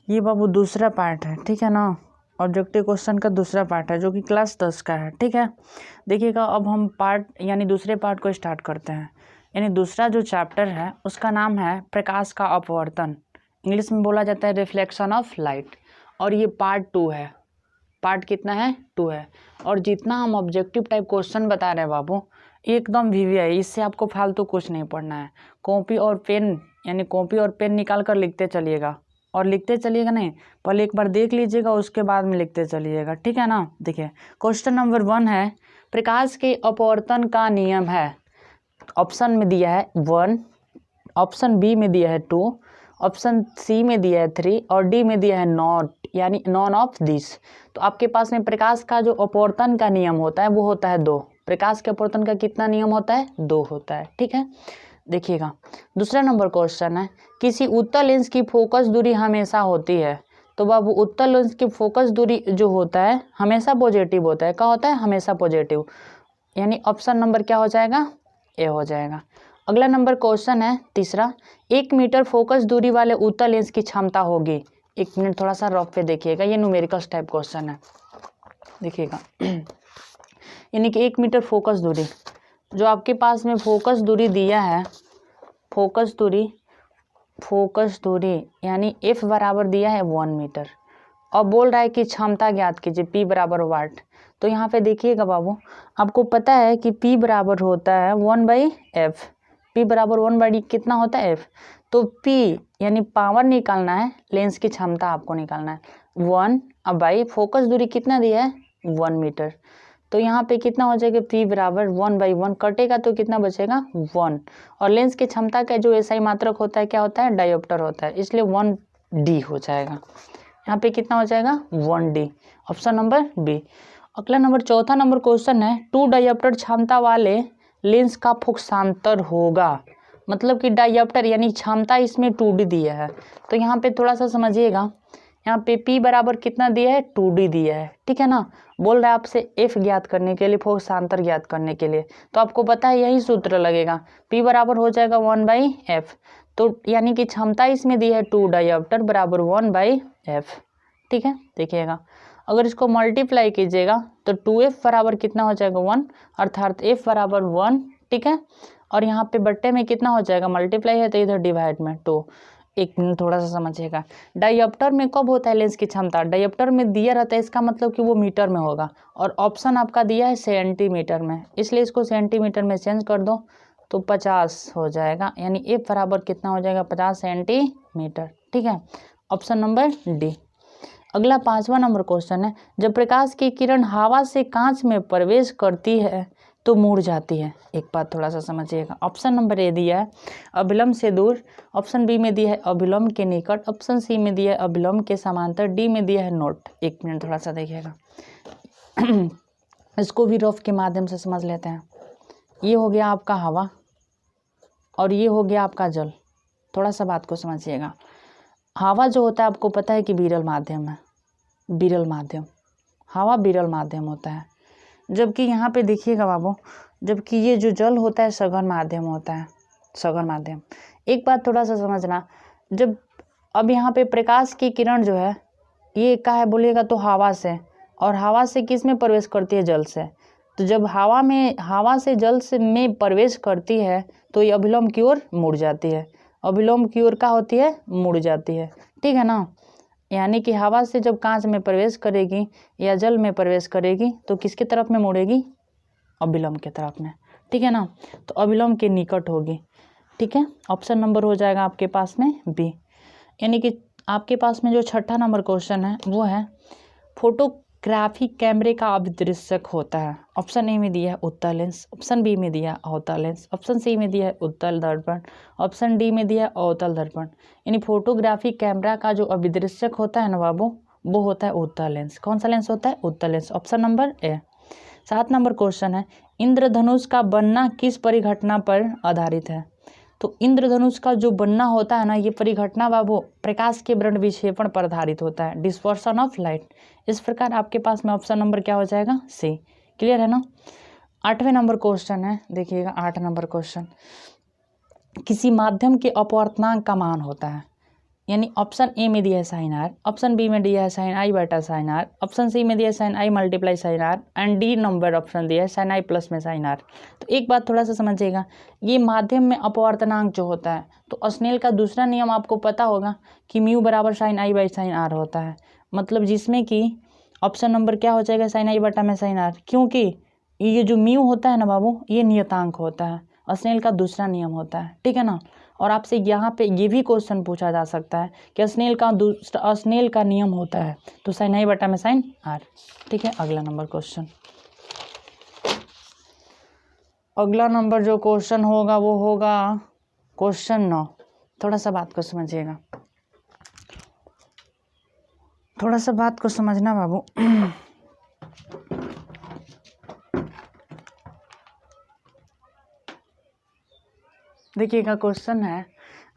ये बाबू दूसरा पार्ट है, ठीक है ना। ऑब्जेक्टिव क्वेश्चन का दूसरा पार्ट है जो कि क्लास 10 का है, ठीक है। देखिएगा अब हम पार्ट यानी दूसरे पार्ट को स्टार्ट करते हैं। यानी दूसरा जो चैप्टर है उसका नाम है प्रकाश का अपवर्तन, इंग्लिश में बोला जाता है रिफ्लेक्शन ऑफ लाइट। और ये पार्ट 2 है। पार्ट कितना है? 2 है। और जितना हम ऑब्जेक्टिव टाइप क्वेश्चन बता रहे हैं बाबू, एकदम वीवीआई, इससे आपको फालतू कुछ नहीं पढ़ना है। कॉपी और पेन यानी कॉपी और पेन निकाल कर लिखते चलिएगा, और लिखते चलिएगा नहीं, पहले एक बार देख लीजिएगा उसके बाद में लिखते चलिएगा, ठीक है ना। देखिए क्वेश्चन नंबर 1 है, प्रकाश के अपवर्तन का नियम है। ऑप्शन में दिया है 1, ऑप्शन बी में दिया है 2, ऑप्शन सी में दिया है 3 और डी में दिया है नॉट यानी नॉन ऑफ दिस। तो आपके पास में प्रकाश का जो अपवर्तन का नियम होता है वो होता है 2। प्रकाश के अपवर्तन का कितना नियम होता है? 2 होता है, ठीक है। देखिएगा दूसरा नंबर क्वेश्चन है, किसी उत्तल लेंस की फोकस दूरी हमेशा होती है। तो बाबू उत्तल लेंस की फोकस दूरी जो होता है हमेशा पॉजिटिव होता है। क्या होता है? हमेशा पॉजिटिव। यानी ऑप्शन नंबर क्या हो जाएगा? ए हो जाएगा। अगला नंबर क्वेश्चन है तीसरा, 1 मीटर फोकस दूरी वाले उत्तल लेंस की क्षमता होगी। 1 मिनट थोड़ा सा रफ पे देखिएगा, ये न्यूमेरिकल्स टाइप क्वेश्चन है। देखिएगा यानी कि 1 मीटर फोकस दूरी, जो आपके पास में फोकस दूरी दिया है, फोकस दूरी यानी एफ बराबर दिया है 1 मीटर, और बोल रहा है कि क्षमता ज्ञात कीजिए, पी बराबर वाट। तो यहाँ पे देखिएगा बाबू, आपको पता है कि पी बराबर होता है 1/f। पी बराबर 1/d कितना होता है? एफ। तो पी यानी पावर निकालना है, लेंस की क्षमता आपको निकालना है 1 अब बाई फोकस दूरी कितना दिया है? 1 मीटर। तो यहाँ पे कितना हो जाएगा? P बराबर 1/1 कटेगा तो कितना बचेगा? 1। और लेंस की क्षमता का जो एसआई मात्रक होता है क्या होता है? डायोप्टर होता है, इसलिए 1D हो जाएगा। यहाँ पे कितना हो जाएगा? 1D, option number B. अगला नंबर चौथा नंबर क्वेश्चन है, 2 डायोप्टर क्षमता वाले लेंस का फोकसांतर होगा। मतलब कि डायोप्टर यानी क्षमता इसमें 2D दिया है। तो यहाँ पे थोड़ा सा समझिएगा, यहाँ पे P बराबर कितना दिया है? 2D दिया है, ठीक है ना। बोल रहा है आपसे F ज्ञात करने के लिए, फोकसांतर ज्ञात करने के लिए। तो आपको पता है यही सूत्र लगेगा, P बराबर हो जाएगा 1/f। तो यानी कि क्षमता इसमें दी है 2 डायोप्टर बराबर 1/f, ठीक है। देखिएगा अगर इसको मल्टीप्लाई कीजिएगा तो 2f बराबर कितना हो जाएगा? 1, अर्थात f बराबर 1, ठीक है। और यहाँ पे बट्टे में कितना हो जाएगा? मल्टीप्लाई है तो इधर डिवाइड में 2। 1 मिनट थोड़ा सा समझिएगा, डायोप्टर में कब होता है लेंस की क्षमता? डायोप्टर में दिया रहता है, इसका मतलब कि वो मीटर में होगा, और ऑप्शन आपका दिया है सेंटीमीटर में, इसलिए इसको सेंटीमीटर में चेंज कर दो तो 50 हो जाएगा। यानी एफ बराबर कितना हो जाएगा? 50 सेंटीमीटर, ठीक है। Option number D. अगला 5वां नंबर क्वेश्चन है, जब प्रकाश की किरण हवा से कांच में प्रवेश करती है तो मुड़ जाती है। एक बात थोड़ा सा समझिएगा, ऑप्शन नंबर ए दिया है अभिलंब से दूर, ऑप्शन बी में दिया है अभिलंब के निकट, ऑप्शन सी में दिया है अभिलंब के समांतर, डी में दिया है नोट। 1 मिनट थोड़ा सा देखिएगा इसको भी रफ के माध्यम से समझ लेते हैं। ये हो गया आपका हवा और ये हो गया आपका जल। थोड़ा सा बात को समझिएगा, हवा जो होता है आपको पता है कि विरल माध्यम है, विरल माध्यम, हवा विरल माध्यम होता है। जबकि यहाँ पे देखिएगा बाबू, जबकि ये जो जल होता है सघन माध्यम होता है, सघन माध्यम। एक बात थोड़ा सा समझना, जब अब यहाँ पे प्रकाश की किरण जो है ये क्या है बोलिएगा तो हवा से, और हवा से किस में प्रवेश करती है? जल से। तो जब हवा से जल से में प्रवेश करती है तो ये अभिलंब की ओर मुड़ जाती है, अभिलंब की ओर क्या होती है? मुड़ जाती है, ठीक है ना। यानी कि हवा से जब कांच में प्रवेश करेगी या जल में प्रवेश करेगी तो किसके तरफ में मुड़ेगी? अभिलंब के तरफ में, ठीक है ना। तो अभिलंब के निकट होगी, ठीक है। ऑप्शन नंबर हो जाएगा आपके पास में बी। यानी कि आपके पास में जो 6ठा नंबर क्वेश्चन है वो है, फोटोग्राफी कैमरे का अभिदृश्यक होता है। ऑप्शन ए में दिया है उत्तल लेंस, ऑप्शन बी में दिया है अवतल लेंस, ऑप्शन सी में दिया है उत्तल दर्पण, ऑप्शन डी में दिया है अवतल दर्पण। यानी फोटोग्राफी कैमरा का जो अभिदृश्यक होता है ना बाबू, वो होता है उत्तल लेंस। कौन सा लेंस होता है? उत्तल lens, option number A. 7 number question है, इंद्रधनुष का बनना किस परिघटना पर आधारित है? तो इंद्रधनुष का जो बनना होता है ना, ये परिघटना बाबू प्रकाश के वर्ण विक्षेपण पर आधारित होता है, डिस्पर्शन ऑफ लाइट। इस प्रकार आपके पास में ऑप्शन नंबर क्या हो जाएगा? सी। क्लियर है ना। 8वें नंबर क्वेश्चन है, देखिएगा 8 नंबर क्वेश्चन, किसी माध्यम के अपवर्तनांक का मान होता है। यानी ऑप्शन ए में दिया है साइन आर, ऑप्शन बी में दिया है साइन आई बटा साइन आर, ऑप्शन सी में दिया है sine i multiply sine r and D number option दिया है साइन आई प्लस में साइन आर। तो एक बात थोड़ा सा समझिएगा, ये माध्यम में अपवर्तनांक जो होता है, तो स्नेल का दूसरा नियम आपको पता होगा कि म्यू बराबर sine i by sine r होता है, मतलब जिसमें कि ऑप्शन नंबर क्या हो जाएगा साइन आई बटा में साइन आर, क्योंकि ये जो म्यू होता है ना बाबू, ये नियतांक होता है, स्नेल का दूसरा नियम होता है, ठीक है ना। और आपसे यहाँ पे ये भी क्वेश्चन पूछा जा सकता है कि स्नेल का नियम होता है तो साइन आई बटा में साइन आर, ठीक है। अगला नंबर क्वेश्चन, अगला नंबर जो क्वेश्चन होगा वो होगा क्वेश्चन 9। थोड़ा सा बात को समझिएगा, थोड़ा सा बात को समझना बाबू। देखिएगा क्वेश्चन है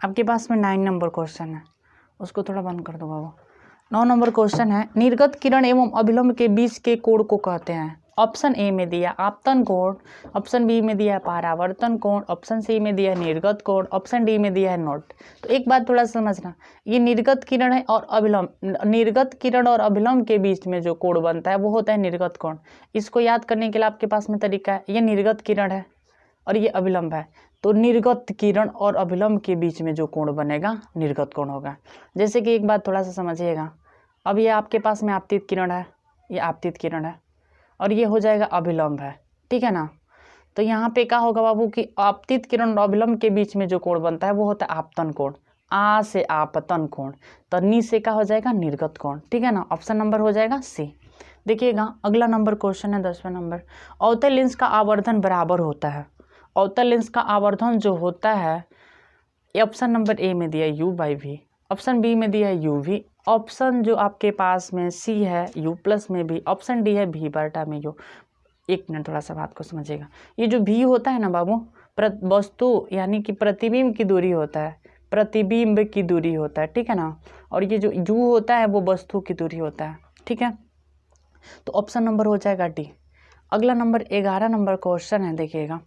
आपके पास में 9 नंबर क्वेश्चन है, उसको थोड़ा बंद कर दो बाबू। 9 नंबर क्वेश्चन है, निर्गत किरण एवं अभिलंब के बीच के कोण को कहते हैं। ऑप्शन ए में दिया आपतन कोण, ऑप्शन बी में दिया है परावर्तन कोण, ऑप्शन सी में दिया है निर्गत कोण, ऑप्शन डी में दिया है नोट। तो एक बात थोड़ा समझना, ये निर्गत किरण है और अभिलंब, निर्गत किरण और अभिलंब के बीच में जो कोण बनता है वो होता है निर्गत कोण। इसको याद करने के लिए आपके पास में तरीका है, ये निर्गत किरण है और ये अभिलंब है, तो निर्गत किरण और अभिलंब के बीच में जो कोण बनेगा निर्गत कोण होगा। जैसे कि एक बात थोड़ा सा समझिएगा, अब ये आपके पास में आपतित किरण है, ये आपतित किरण है और ये हो जाएगा अभिलंब है, ठीक है ना। तो यहाँ पे क्या होगा बाबू कि आपतित किरण और अभिलंब के बीच में जो कोण बनता है वो होता है आपतन कोण, आ से आपतन कोण, तो नी से क्या हो जाएगा निर्गत कोण, ठीक है ना। ऑप्शन नंबर हो जाएगा सी। देखिएगा अगला नंबर क्वेश्चन है 10वां नंबर, अवतल लेंस का आवर्धन बराबर होता है। अवतल लेंस का आवर्धन जो होता है, ऑप्शन नंबर ए में दिया है u by v, option B में दिया है यू वी, ऑप्शन जो आपके पास में सी है यू प्लस में भी, ऑप्शन डी है भी बटा में यू। एक मिनट थोड़ा सा बात को समझिएगा, ये जो भी होता है ना बाबू, वस्तु यानी कि प्रतिबिंब की दूरी होता है, प्रतिबिंब की दूरी होता है, ठीक है ना। और ये जो यू होता है वो वस्तु की दूरी होता है, ठीक है। तो ऑप्शन नंबर हो जाएगा डी। अगला नंबर 11 नंबर क्वेश्चन है, देखिएगा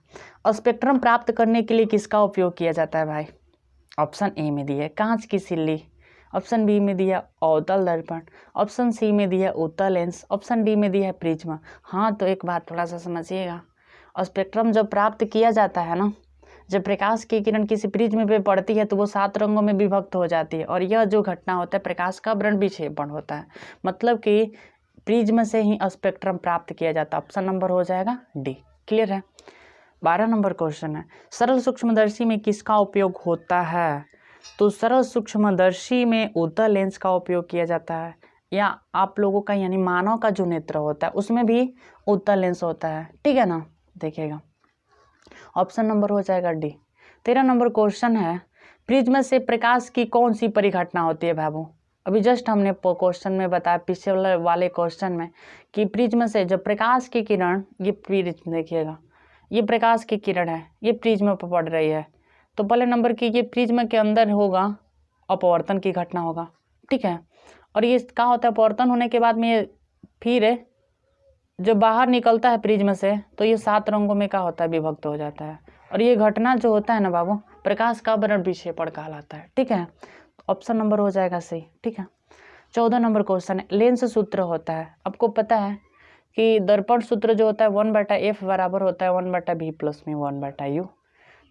स्पेक्ट्रम प्राप्त करने के लिए किसका उपयोग किया जाता है भाई। ऑप्शन ए में दिया है कांच की सिल्ली, ऑप्शन बी में दिया अवतल दर्पण, ऑप्शन सी में दिया उत्तल लेंस, ऑप्शन डी में दिया है प्रिज्म। हाँ तो एक बात थोड़ा सा समझिएगा, स्पेक्ट्रम जब प्राप्त किया जाता है ना, जब प्रकाश की किरण किसी प्रिज्म पे पड़ती है तो वो 7 रंगों में विभक्त हो जाती है, और यह जो घटना होता है प्रकाश का वर्ण विक्षेपण होता है, मतलब कि प्रिज्म से ही स्पेक्ट्रम प्राप्त किया जाता है। ऑप्शन नंबर हो जाएगा डी। क्लियर है। 12 नंबर क्वेश्चन है, सरल सूक्ष्मदर्शी में किसका उपयोग होता है। तो सरल सूक्ष्मदर्शी में उत्तल लेंस का उपयोग किया जाता है, या आप लोगों का यानी मानव का जो नेत्र होता है उसमें भी उत्तल लेंस होता है, ठीक है ना। देखिएगा ऑप्शन नंबर हो जाएगा डी। 13 नंबर क्वेश्चन है, प्रिज्म से प्रकाश की कौन सी परिघटना होती है बाबू। अभी जस्ट हमने क्वेश्चन में बताया पिछले वाले क्वेश्चन में कि प्रिज्म से जब प्रकाश की किरण, ये प्रिज्म देखिएगा, ये प्रकाश की किरण है, ये प्रिज्म पर पड़ रही है, तो पहले नंबर की ये प्रिज्म के अंदर होगा अपवर्तन की घटना होगा, ठीक है। और ये क्या होता है, अपवर्तन होने के बाद में ये फिर जब बाहर निकलता है प्रिज्म से तो ये 7 रंगों में क्या होता है, विभक्त हो जाता है, और ये घटना जो होता है ना बाबू प्रकाश का वर्ण विक्षेपण कहलाता है, ठीक है। ऑप्शन नंबर हो जाएगा सही, ठीक है। 14 नंबर क्वेश्चन है, लेंस सूत्र होता है। आपको पता है कि दर्पण सूत्र जो होता है 1/f बराबर होता है 1/b प्लस में 1/u।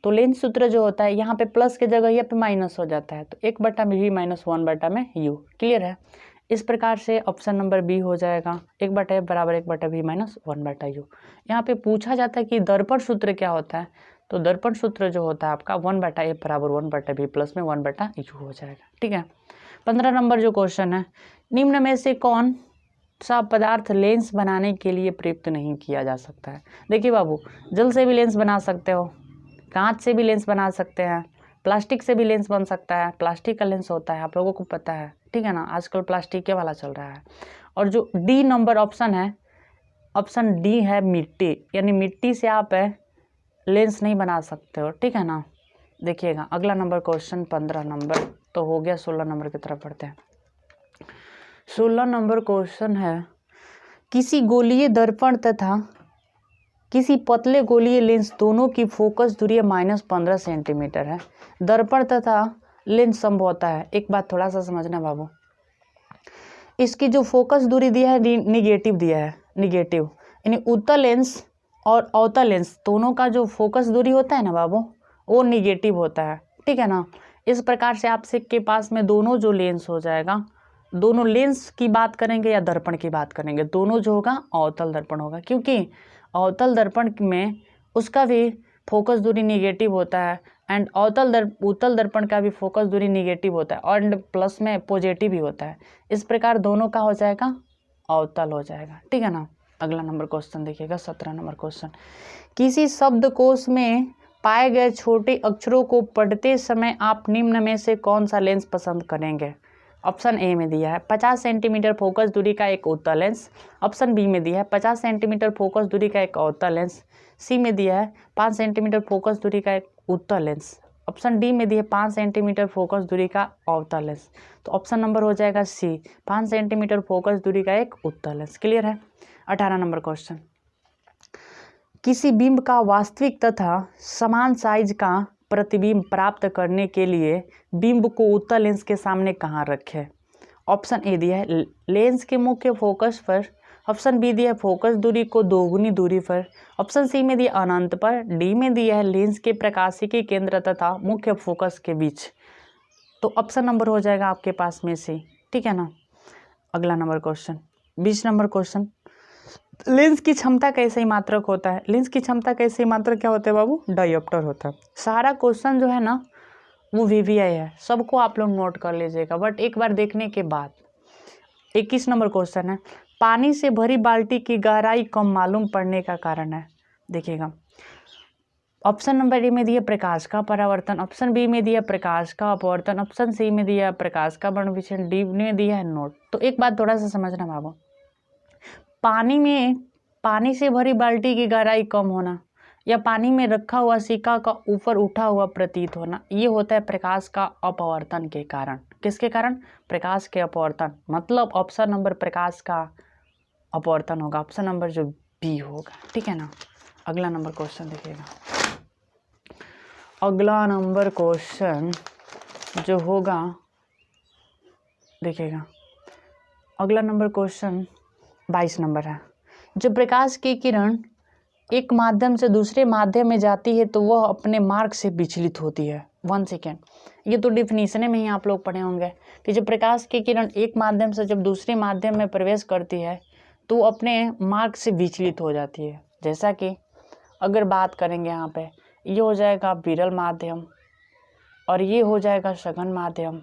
तो लेंस सूत्र जो होता है यहाँ पे प्लस के जगह यहाँ पे माइनस हो जाता है, तो 1/b माइनस 1/u। क्लियर है। इस प्रकार से ऑप्शन नंबर बी हो जाएगा 1/f बराबर 1/b माइनस 1/u। यहाँ पे पूछा जाता है कि दर्पण सूत्र क्या होता है, तो दर्पण सूत्र जो होता है आपका 1/f बराबर 1/b प्लस में 1/u हो जाएगा, ठीक है। 15 नंबर जो क्वेश्चन है, निम्न में से कौन सा पदार्थ लेंस बनाने के लिए प्रयुक्त नहीं किया जा सकता है। देखिए बाबू, जल से भी लेंस बना सकते हो, कांच से भी लेंस बना सकते हैं, प्लास्टिक से भी लेंस बन सकता है, प्लास्टिक का लेंस होता है, आप लोगों को पता है, ठीक है ना, आजकल प्लास्टिक के वाला चल रहा है। और जो डी नंबर ऑप्शन है, ऑप्शन डी है मिट्टी, यानी मिट्टी से आप लेंस नहीं बना सकते हो, ठीक है ना। देखिएगा अगला नंबर क्वेश्चन 15 नंबर तो हो गया, 16 नंबर की तरफ बढ़ते हैं। 16 नंबर क्वेश्चन है, किसी गोलीय दर्पण तथा किसी पतले गोलीय लेंस दोनों की फोकस दूरी -15 सेंटीमीटर है। दर्पण तथा लेंस सम होता है। एक बात थोड़ा सा समझना बाबू, इसकी जो फोकस दूरी दिया है निगेटिव दिया है, निगेटिव, यानी उत्तल लेंस और अवतल लेंस दोनों का जो फोकस दूरी होता है ना बाबू वो निगेटिव होता है, ठीक है ना। इस प्रकार से आपसे के पास में दोनों जो लेंस हो जाएगा, दोनों लेंस की बात करेंगे या दर्पण की बात करेंगे, दोनों जो होगा अवतल दर्पण होगा, क्योंकि अवतल दर्पण में उसका भी फोकस दूरी निगेटिव होता है एंड उत्तल दर्पण का भी फोकस दूरी निगेटिव होता है और प्लस में पॉजिटिव भी होता है। इस प्रकार दोनों का हो जाएगा अवतल हो जाएगा, ठीक है ना। अगला नंबर क्वेश्चन देखिएगा, 17 नंबर क्वेश्चन। किसी शब्दकोश में पाए गए छोटे अक्षरों को पढ़ते समय आप निम्न में से कौन सा लेंस पसंद करेंगे। ऑप्शन ए में दिया है 50 सेंटीमीटर फोकस दूरी का एक उत्तल लेंस, ऑप्शन बी में दिया है 50 सेंटीमीटर फोकस दूरी का एक अवतल लेंस, सी में दिया है 5 सेंटीमीटर फोकस दूरी का एक उत्तल लेंस, ऑप्शन डी में दिया है 5 सेंटीमीटर फोकस दूरी का अवतल लेंस। तो ऑप्शन नंबर हो जाएगा सी, 5 सेंटीमीटर फोकस दूरी का एक उत्तल लेंस। क्लियर है। 18 नंबर क्वेश्चन। किसी बिंब का वास्तविक तथा समान साइज का प्रतिबिंब प्राप्त करने के लिए बिंब को उत्तल लेंस के सामने कहाँ रखें। ऑप्शन ए दिया है लेंस के मुख्य फोकस पर, ऑप्शन बी दिया है फोकस दूरी को दोगुनी दूरी पर, ऑप्शन सी में दिया अनंत पर, डी में दिया है लेंस के प्रकाशिकी केंद्र तथा मुख्य फोकस के बीच। तो ऑप्शन नंबर हो जाएगा आपके पास में से, ठीक है ना। अगला number question, 20 number question. Lens की क्षमता कैसे मात्रक होता है। लेंस की क्षमता कैसे मात्रक क्या होता है बाबू, डायोप्टर होता है। सारा क्वेश्चन जो है ना वो वीवीआई है, सबको आप लोग नोट कर लीजिएगा बट एक बार देखने के बाद। 21 नंबर क्वेश्चन है, पानी से भरी बाल्टी की गहराई कम मालूम पड़ने का कारण है। देखिएगा, ऑप्शन नंबर ए में दिया प्रकाश का परावर्तन, ऑप्शन बी में दिया प्रकाश का अपवर्तन, ऑप्शन सी में दिया प्रकाश का वर्ण विचलन, डी में दिया है नोट। तो एक बात थोड़ा सा समझना बाबू, पानी से भरी बाल्टी की गहराई कम होना या पानी में रखा हुआ सिक्का का ऊपर उठा हुआ प्रतीत होना, ये होता है प्रकाश का अपवर्तन के कारण। किसके कारण, प्रकाश के अपवर्तन, मतलब ऑप्शन नंबर प्रकाश का अपवर्तन होगा, ऑप्शन नंबर जो बी होगा, ठीक है ना। अगला नंबर क्वेश्चन देखिएगा, अगला नंबर क्वेश्चन जो होगा देखिएगा, अगला नंबर क्वेश्चन 22 नंबर है। जब प्रकाश की किरण एक माध्यम से दूसरे माध्यम में जाती है तो वह अपने मार्ग से विचलित होती है। 1 सेकेंड, ये तो डिफिनीशन में ही आप लोग पढ़े होंगे कि जब प्रकाश की किरण एक माध्यम से जब दूसरे माध्यम में प्रवेश करती है तो वो अपने मार्ग से विचलित हो जाती है। जैसा कि अगर बात करेंगे यहाँ पे, ये हो जाएगा विरल माध्यम और ये हो जाएगा सघन माध्यम।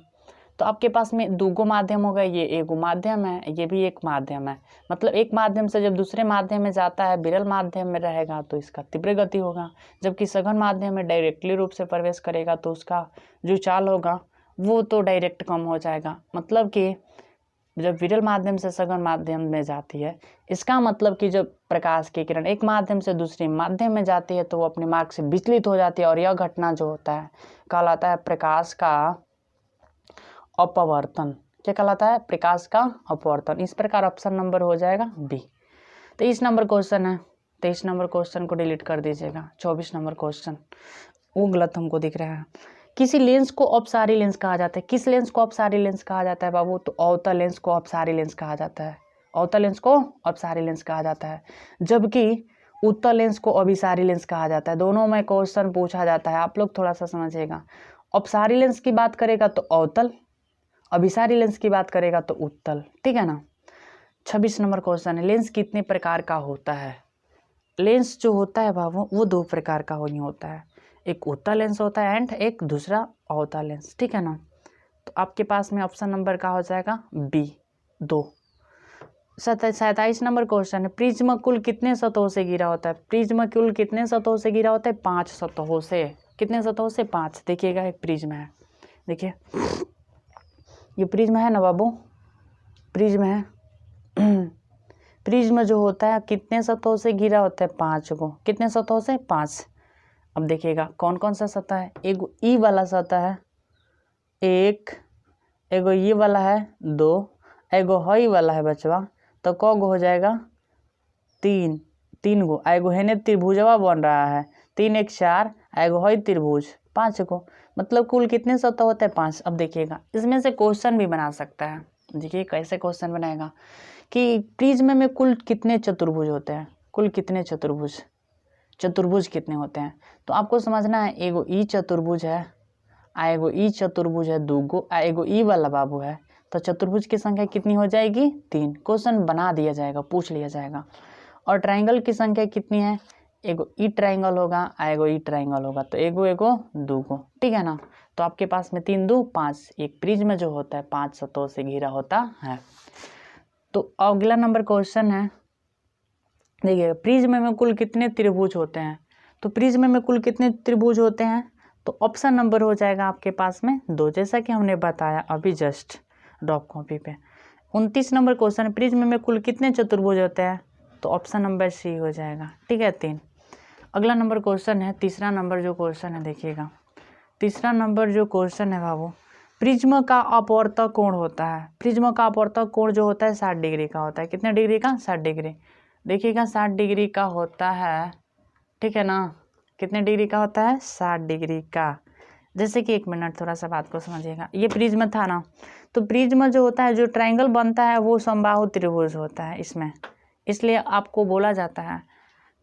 तो आपके पास में दूगो माध्यम होगा, ये एक माध्यम है, ये भी एक माध्यम है। मतलब एक माध्यम से जब दूसरे माध्यम में जाता है, विरल माध्यम में रहेगा तो इसका तीव्र गति होगा, जबकि सघन माध्यम में डायरेक्टली रूप से प्रवेश करेगा तो उसका जो चाल होगा वो तो डायरेक्ट कम हो जाएगा। मतलब कि जब विरल माध्यम से सघन माध्यम में जाती है, इसका मतलब कि जब प्रकाश की किरण एक माध्यम से दूसरे माध्यम में जाती है तो वो अपने मार्ग से विचलित हो जाती है और यह घटना जो होता है कहलाता है प्रकाश का अपवर्तन। क्या कहलाता है, प्रकाश का अपवर्तन। इस प्रकार ऑप्शन नंबर हो जाएगा बी। 23 नंबर क्वेश्चन है, 23 नंबर क्वेश्चन को डिलीट कर दीजिएगा। 24 नंबर क्वेश्चन वो गलत हमको दिख रहा है। किसी लेंस को अपसारी लेंस कहा जाता है। किस लेंस को अपसारी लेंस कहा जाता है बाबू, तो अवतल लेंस को अपसारी लेंस कहा जाता है। अवतल लेंस को अपसारी लेंस कहा जाता है, जबकि उत्तल लेंस को अभिसारी लेंस कहा जाता है। दोनों में क्वेश्चन पूछा जाता है, आप लोग थोड़ा सा समझिएगा। अपसारी लेंस की बात करेगा तो अवतल, अभिसारी लेंस की बात करेगा तो उत्तल, ठीक है ना। 26 नंबर क्वेश्चन है, लेंस कितने प्रकार का होता है। लेंस जो होता है बाबू वो 2 प्रकार का ही होता है, एक उत्तल लेंस होता है एंड एक दूसरा अवतल लेंस, ठीक है ना। तो आपके पास में ऑप्शन नंबर का हो जाएगा बी 2। 27 नंबर क्वेश्चन है, प्रिज्म कुल कितने सतहों से घिरा होता है। प्रिज्म कुल कितने सतहों से घिरा होता है, 5 सतहों से। कितने सतहों से, 5। देखिएगा एक प्रिज्म है, देखिए ये प्रिज्म है ना बाबू, प्रिज्म है। प्रिज्म जो होता है कितने सतहों से घिरा होता है, 5 को। कितने सतहों से, 5। अब देखिएगा कौन कौन सा सतह है, एक ई वाला सतह है 1, एगो ये वाला है 2, एगो हई वाला है बचवा, तो कौ गो हो जाएगा 3 गो। एगो हेने त्रिभुजवा बन रहा है 3 1 4, एगो हई त्रिभुज 5 को, मतलब कुल कितने सतह होते हैं 5। अब देखिएगा इसमें से क्वेश्चन भी बना सकता है। देखिए कैसे क्वेश्चन बनाएगा कि प्रिज्म में कुल कितने चतुर्भुज होते हैं, कुल कितने चतुर्भुज कितने होते हैं। तो आपको समझना है एगो ई चतुर्भुज है, एगो ई चतुर्भुज है दूगो, एगो ई वाला बाबू है, तो चतुर्भुज की संख्या कितनी हो जाएगी 3। क्वेश्चन बना दिया जाएगा, पूछ लिया जाएगा। और ट्राइंगल की संख्या कितनी है, एगो ई ट्राइंगल होगा, एगो ई ट्राइंगल होगा, तो एगो दूगो, ठीक है ना। तो आपके पास में 3 2 5, एक प्रिज्म जो होता है 5 सतहों से घिरा होता है। तो अगला नंबर क्वेश्चन है, देखिए प्रिज्म में कुल कितने त्रिभुज होते हैं। तो प्रिज्म में कुल कितने त्रिभुज होते हैं, तो ऑप्शन नंबर हो जाएगा आपके पास में 2, जैसा कि हमने बताया अभी जस्ट डॉक कॉपी पे। 29 नंबर क्वेश्चन, प्रिज्म में कुल कितने चतुर्भुज होते हैं, तो ऑप्शन नंबर सी हो जाएगा, ठीक है 3। अगला नंबर क्वेश्चन है, तीसरा नंबर जो क्वेश्चन है, देखिएगा तीसरा नंबर जो क्वेश्चन है बाबू, प्रिज्म का अपवर्तक कोण होता है। प्रिज्म का अपवर्तक कोण जो होता है 60 डिग्री का होता है। कितने डिग्री का, 60 डिग्री। देखिएगा 60 डिग्री का होता है, ठीक है ना। कितने डिग्री का होता है, 60 डिग्री का। जैसे कि 1 मिनट थोड़ा सा बात को समझिएगा, ये प्रिज्म था ना, तो प्रिज्म जो होता है, जो ट्राइंगल बनता है वो समबाहु त्रिभुज होता है इसमें। इसलिए आपको बोला जाता है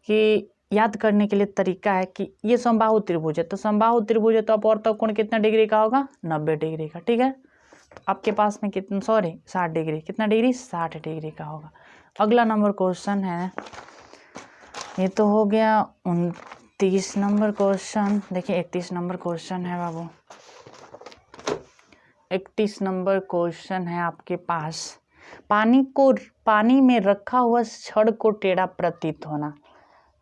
कि याद करने के लिए तरीका है कि ये समबाहु त्रिभुज है, तो समबाहु त्रिभुज है तो अपवर्तक कोण कितना डिग्री का होगा, 90 डिग्री का, ठीक है। तो आपके पास में कितना, 60 डिग्री, कितना डिग्री, 60 डिग्री का होगा। अगला नंबर क्वेश्चन है, ये तो हो गया 29 नंबर क्वेश्चन। देखिए 31 नंबर क्वेश्चन है बाबू, 31 नंबर क्वेश्चन है आपके पास, पानी में रखा हुआ छड़ को टेढ़ा प्रतीत होना।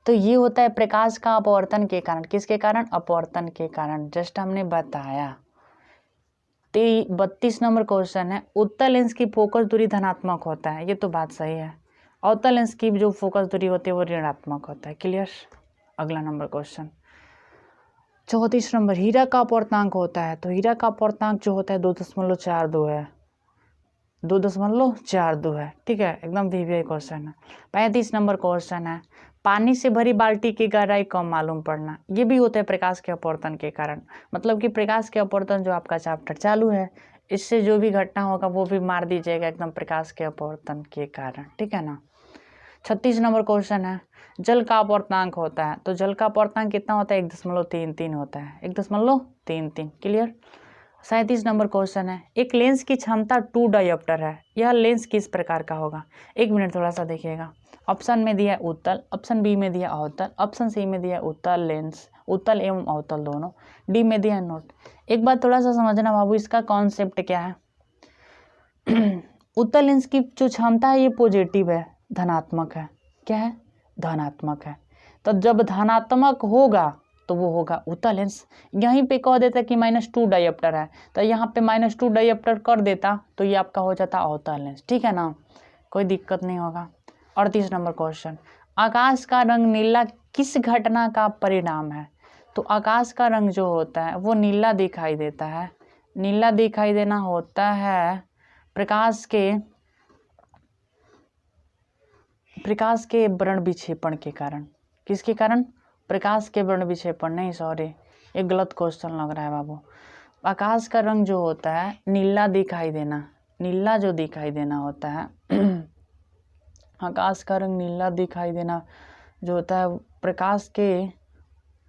तो ये होता है प्रकाश का अपवर्तन के कारण। किसके कारण, अपवर्तन के कारण, जस्ट हमने बताया। 32 नंबर क्वेश्चन है, उत्तल लेंस की फोकस दूरी धनात्मक होता है। ये तो बात सही है। अवतल लेंस की जो फोकस दूरी होती है वो ऋणात्मक होता है। क्लियर। अगला नंबर क्वेश्चन 34 नंबर, हीरा का अपवर्तनांक होता है। तो हीरा का अपवर्तनांक जो होता है 2.42 है, 2.42 है, ठीक है, एकदम वीवीआई क्वेश्चन है। 35 नंबर क्वेश्चन है, पानी से भरी बाल्टी की गहराई कम मालूम पड़ना। ये भी होता है प्रकाश के अपवर्तन के कारण। मतलब कि प्रकाश के अपवर्तन जो आपका चैप्टर चालू है, इससे जो भी घटना होगा वो भी मार दीजिएगा एकदम प्रकाश के अपवर्तन के कारण, ठीक है ना। 36 नंबर क्वेश्चन है, जल का अपवर्तनांक होता है। तो जल का अपवर्तनांक कितना होता है, 1.33 होता है, 1.33। क्लियर। 37 नंबर क्वेश्चन है, एक लेंस की क्षमता 2 डायोप्टर है, यह लेंस किस प्रकार का होगा। 1 मिनट थोड़ा सा देखिएगा। ऑप्शन में दिया उत्तल, ऑप्शन बी में दिया अवतल, ऑप्शन सी में दिया उत्तल लेंस, उत्तल एवं अवतल दोनों, डी में दिया नोट। एक बात थोड़ा सा समझना बाबू, इसका कॉन्सेप्ट क्या है। उत्तल लेंस की जो क्षमता है ये पॉजिटिव है, धनात्मक है। क्या है, धनात्मक है। तो जब धनात्मक होगा तो वो होगा उत्तल लेंस। यहीं पे कह देता कि -2 डायोप्टर है, तो यहाँ पे -2 डायोप्टर कर देता तो ये आपका हो जाता अवतल लेंस, ठीक है ना, कोई दिक्कत नहीं होगा। 38 नंबर क्वेश्चन, आकाश का रंग नीला किस घटना का परिणाम है। तो आकाश का रंग जो होता है वो नीला दिखाई देता है। नीला दिखाई देना होता है प्रकाश के वर्ण विक्षेपण के कारण। किसके कारण, प्रकाश के वर्ण विक्षेपण, नहीं सॉरी ये गलत क्वेश्चन लग रहा है बाबू। आकाश का रंग जो होता है नीला दिखाई देना, नीला जो दिखाई देना होता है आकाश का रंग नीला दिखाई देना जो होता है प्रकाश के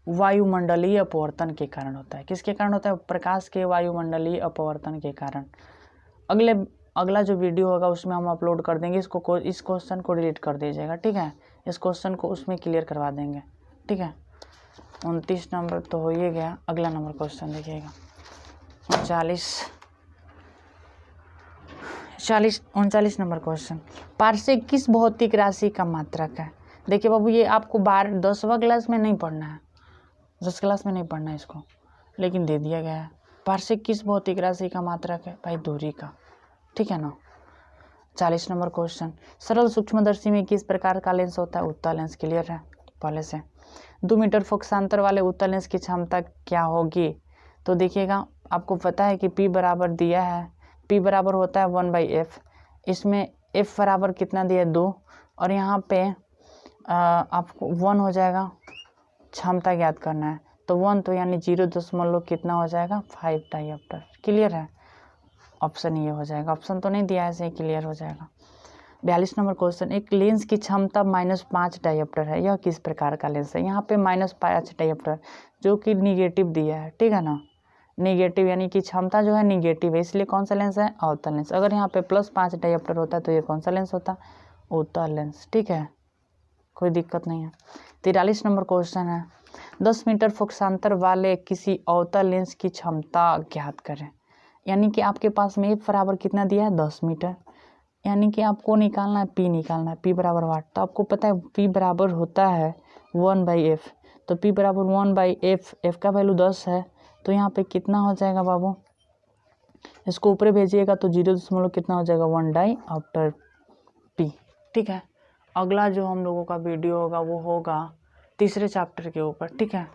वायुमंडलीय अपवर्तन के कारण होता है। किसके कारण होता है, प्रकाश के वायुमंडलीय अपवर्तन के कारण। अगला जो वीडियो होगा उसमें हम अपलोड कर देंगे इसको, इस क्वेश्चन को डिलीट कर दीजिएगा, ठीक है, इस क्वेश्चन को उसमें क्लियर करवा देंगे, ठीक है। 29 नंबर तो हो ही गया। अगला नंबर क्वेश्चन देखिएगा 39 नंबर क्वेश्चन, पार्सेक किस भौतिक राशि का मात्रक है। देखिए बाबू ये आपको 10वां क्लास में नहीं पढ़ना है, 10 क्लास में नहीं पढ़ना है इसको, लेकिन दे दिया गया है। पार्सेक किस भौतिक राशि का मात्रक है, भाई दूरी का, ठीक है ना। 40 नंबर क्वेश्चन, सरल सूक्ष्मदर्शी में किस प्रकार का लेंस होता है, उत्तल लेंस। क्लियर है पहले से। 2 मीटर फोकसांतर वाले उत्तल लेंस की क्षमता क्या होगी। तो देखिएगा आपको पता है कि P बराबर दिया है, P बराबर होता है 1/f। इसमें f बराबर कितना दिया है 2, और यहाँ पे आपको 1 हो जाएगा, क्षमता ज्ञात करना है। तो 1 तो यानी 0 कितना हो जाएगा 5 डायऑप्टर। क्लियर है, ऑप्शन ये हो जाएगा। ऑप्शन तो नहीं दिया है, ऐसे ही क्लियर हो जाएगा। 42 नंबर क्वेश्चन, एक लेंस की क्षमता -5 डायऑप्टर है, यह किस प्रकार का लेंस है। यहाँ पे -5 डायऑप्टर जो कि निगेटिव दिया है, ठीक है ना, निगेटिव यानी कि क्षमता जो है निगेटिव है, इसलिए कौन सा लेंस है, अवतल लेंस। अगर यहाँ पे +5 डायऑप्टर होता तो ये कौन सा लेंस होता, उत्तल लेंस। ठीक है, कोई दिक्कत नहीं है। 43 नंबर क्वेश्चन है, 10 मीटर फोकसांतर वाले किसी अवतल लेंस की क्षमता ज्ञात करें। यानी कि आपके पास में F बराबर कितना दिया है 10 मीटर, यानी कि आपको निकालना है P, निकालना है P बराबर वाट। तो आपको पता है P बराबर होता है 1/f, तो P बराबर 1/f, f का वैल्यू 10 है, तो यहाँ पे कितना हो जाएगा बाबू, इसको ऊपर भेजिएगा तो 0 कितना हो जाएगा 1 डायऑप्टर P। ठीक है, अगला जो हम लोगों का वीडियो होगा वो होगा तीसरे चैप्टर के ऊपर। ठीक है।